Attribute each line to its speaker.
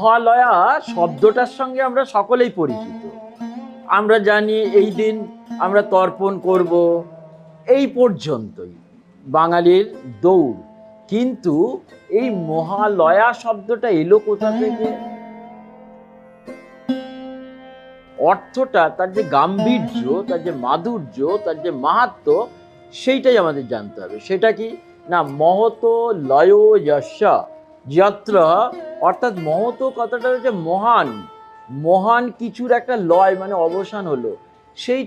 Speaker 1: মহালয়া শব্দটার সঙ্গে আমরা সকলেই পরিচিত। আমরা জানি এই দিন আমরা তর্পণ করব, এই পর্যন্তই বাঙালির দৌড়। কিন্তু এই মহালয়া শব্দটা এলো কোথা থেকে? অর্থটা, তার যে গাম্ভীর্য, তার যে মাধুর্য, তার যে মাহাত্ম্য, সেইটাই আমাদের জানতে হবে। সেটা কি না, মহত লয় যস্য যত্র, অর্থাৎ মহত কথাটা হচ্ছে মহান, মহান কিছুর একটা লয় মানে অবসান হলো, সেইটা